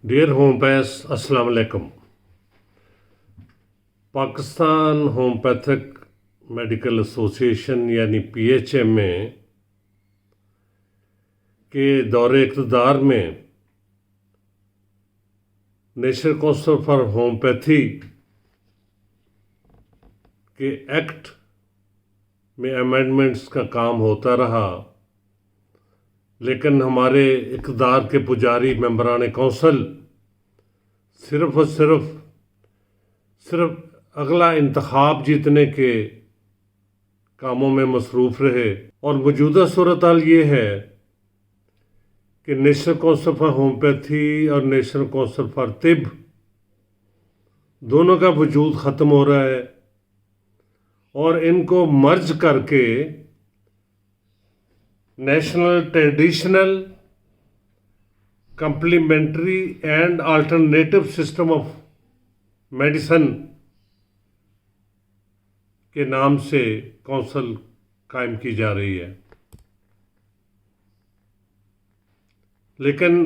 Dear ہومپیس السلام علیکم۔ Pakistan homeopathic medical ایسوسی ایشن یعنی PHMA کے دور اقتدار میں نیشنل کونسل فار ہومیوپیتھی کے ایکٹ میں امینڈمنٹس کا کام ہوتا رہا، لیکن ہمارے اقتدار کے پجاری ممبران کونسل صرف اور صرف اگلا انتخاب جیتنے کے کاموں میں مصروف رہے، اور موجودہ صورتحال یہ ہے کہ نیشنل کونسل فار ہومیوپیتھی اور نیشنل کونسل فار طب دونوں کا وجود ختم ہو رہا ہے، اور ان کو مرج کر کے national traditional complementary and alternative system of medicine کے نام سے کونسل قائم کی جا رہی ہے۔ لیکن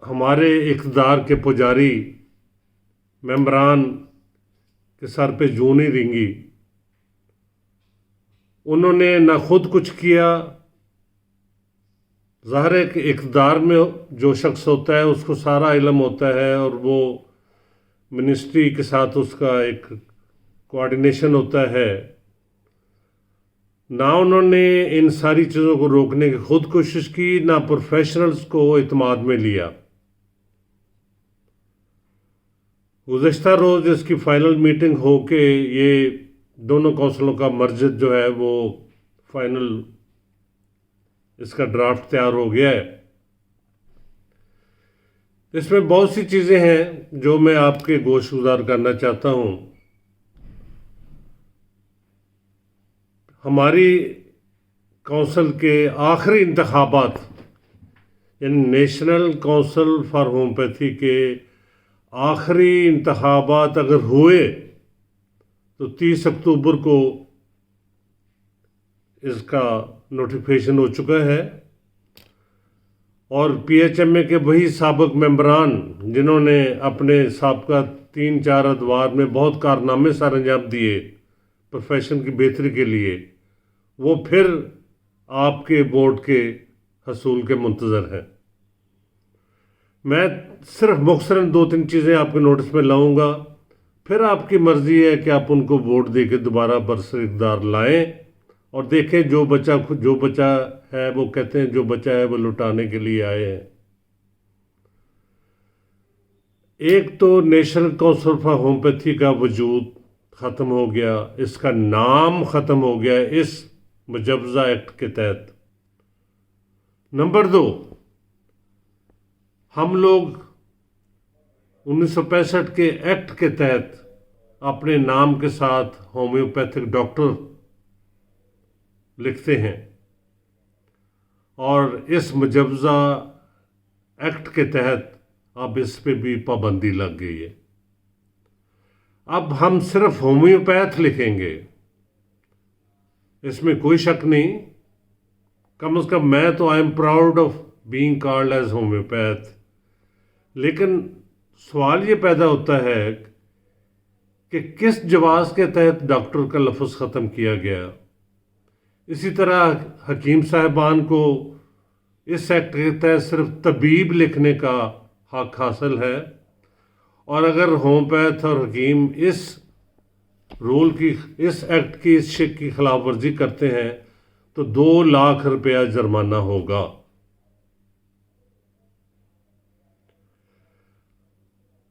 ہمارے اقتدار کے پجاری ممبران کے سر پہ جوں نہیں رینگی، انہوں نے نہ خود کچھ کیا۔ ظاہر ہے کہ اقتدار میں جو شخص ہوتا ہے اس کو سارا علم ہوتا ہے، اور وہ منسٹری کے ساتھ اس کا ایک کوآرڈینیشن ہوتا ہے۔ نہ انہوں نے ان ساری چیزوں کو روکنے کی خود کوشش کی، نہ پروفیشنلز کو اعتماد میں لیا۔ گزشتہ روز اس کی فائنل میٹنگ ہو کے یہ دونوں کونسلوں کا مرجر جو ہے وہ فائنل اس کا ڈرافٹ تیار ہو گیا ہے۔ اس میں بہت سی چیزیں ہیں جو میں آپ کے گوش گزار کرنا چاہتا ہوں۔ ہماری کونسل کے آخری انتخابات یعنی نیشنل کونسل فار ہومیوپیتھی کے آخری انتخابات اگر ہوئے تو 30 اکتوبر کو اس کا نوٹیفیکیشن ہو چکا ہے، اور PHMA کے وہی سابق ممبران جنہوں نے اپنے سابقہ 3-4 ادوار میں بہت کارنامے سر انجام دیے پروفیشن کی بہتری کے لیے، وہ پھر آپ کے ووٹ کے حصول کے منتظر ہیں۔ میں صرف مختصراً 2-3 چیزیں آپ کے نوٹس میں لاؤں گا، پھر آپ کی مرضی ہے کہ آپ ان کو ووٹ دے کے دوبارہ برسر اقتدار لائیں، اور دیکھیں جو بچہ ہے، وہ کہتے ہیں جو بچہ ہے وہ لٹانے کے لیے آئے ہیں۔ ایک تو نیشنل کونسل فار ہومیوپیتھی کا وجود ختم ہو گیا، اس کا نام ختم ہو گیا اس مجوزہ ایکٹ کے تحت۔ نمبر 2، ہم لوگ 1965 کے ایکٹ کے تحت اپنے نام کے ساتھ ہومیوپیتھک ڈاکٹر لکھتے ہیں، اور اس مجوزہ ایکٹ کے تحت اب اس پہ بھی پابندی لگ گئی ہے۔ اب ہم صرف ہومیوپیتھ لکھیں گے، اس میں کوئی شک نہیں، کم از کم میں تو I am proud of being called as homeopath. لیکن سوال یہ پیدا ہوتا ہے کہ کس جواز کے تحت ڈاکٹر کا لفظ ختم کیا گیا۔ اسی طرح حکیم صاحبان کو اس ایکٹ کے تحت صرف طبیب لکھنے کا حق حاصل ہے، اور اگر ہومیوپیتھ اور حکیم اس ایکٹ کی اس شک کی خلاف ورزی کرتے ہیں تو 2 لاکھ روپیہ جرمانہ ہوگا۔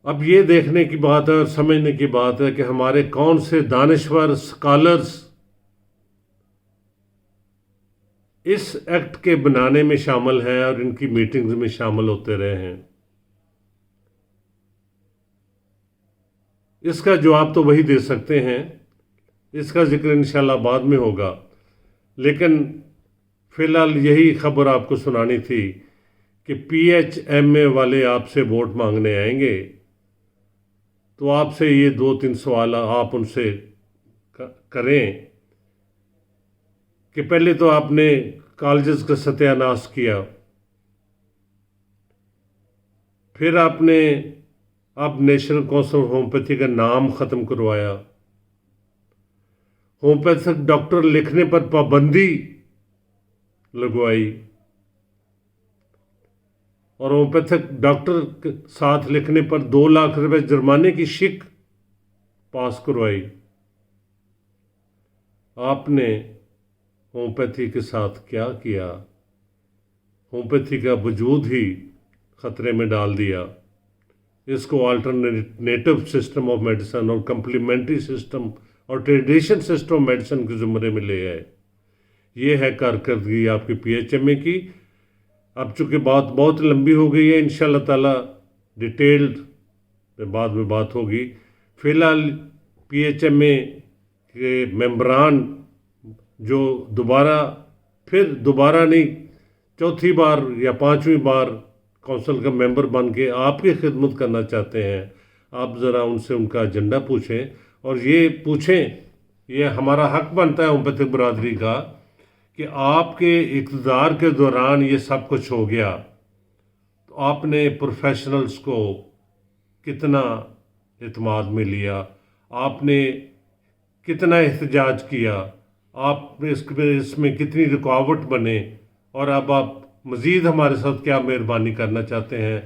اب یہ دیکھنے کی بات ہے اور سمجھنے کی بات ہے کہ ہمارے کون سے دانشور اسکالرز اس ایکٹ کے بنانے میں شامل ہیں اور ان کی میٹنگز میں شامل ہوتے رہے ہیں۔ اس کا جواب تو وہی دے سکتے ہیں، اس کا ذکر انشاءاللہ بعد میں ہوگا، لیکن فی الحال یہی خبر آپ کو سنانی تھی کہ PHMA والے آپ سے ووٹ مانگنے آئیں گے، تو آپ سے یہ 2-3 سوال آپ ان سے کریں کہ پہلے تو آپ نے کالجز کا ستیہ ناش کیا، پھر آپ نے اب نیشنل کونسل آف ہومیوپیتھی کا نام ختم کروایا، ہومیوپیتھک ڈاکٹر لکھنے پر پابندی لگوائی، اور ہومیوپیتھک ڈاکٹر ساتھ لکھنے پر 2 لاکھ روپے جرمانے کی شک پاس کروائی۔ آپ نے ہومیوپیتھی کے ساتھ کیا کیا؟ ہومیوپیتھی کا وجود ہی خطرے میں ڈال دیا، اس کو آلٹرنیٹو سسٹم آف میڈیسن اور کمپلیمنٹری سسٹم اور ٹریڈیشن سسٹم آف میڈیسن کے زمرے میں لے آئے۔ یہ ہے کارکردگی آپ کی پی ایچ ایم اے کی۔ اب چونکہ بات بہت لمبی ہو گئی ہے، انشاءاللہ تعالی ڈیٹیلڈ بعد میں بات ہوگی۔ فی الحال پی ایچ ایم اے کے ممبران جو دوبارہ نہیں، چوتھی بار یا 5ویں بار کونسل کا ممبر بن کے آپ کی خدمت کرنا چاہتے ہیں، آپ ذرا ان سے ان کا ایجنڈا پوچھیں، اور یہ پوچھیں، یہ ہمارا حق بنتا ہے ہومیوپیتھک برادری کا، کہ آپ کے اقتدار کے دوران یہ سب کچھ ہو گیا، تو آپ نے پروفیشنلز کو کتنا اعتماد میں لیا، آپ نے کتنا احتجاج کیا، آپ نے اس میں کتنی رکاوٹ بنے، اور اب آپ مزید ہمارے ساتھ کیا مہربانی کرنا چاہتے ہیں۔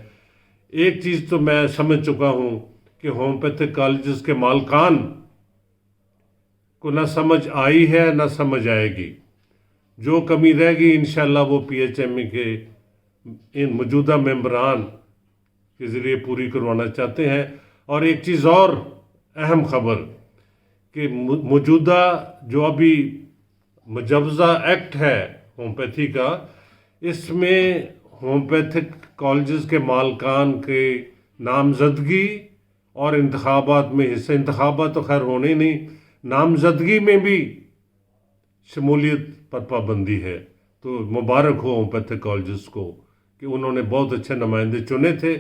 ایک چیز تو میں سمجھ چکا ہوں کہ ہومیوپیتھک کالجز کے مالکان کو نہ سمجھ آئی ہے نہ سمجھ آئے گی۔ جو کمی رہ گی انشاءاللہ وہ پی ایچ ایم اے کے ان موجودہ ممبران کے ذریعے پوری کروانا چاہتے ہیں۔ اور ایک چیز اور اہم خبر کہ موجودہ جو ابھی مجوزہ ایکٹ ہے ہومیوپیتھی کا، اس میں ہومیوپیتھک کالجز کے مالکان کے نامزدگی اور انتخابات میں حصہ، انتخابات تو خیر ہونے نہیں، نامزدگی میں بھی شمولیت پر پابندی ہے۔ تو مبارک ہو ہومیوپیتھک کالجز کو کہ انہوں نے بہت اچھے نمائندے چنے تھے،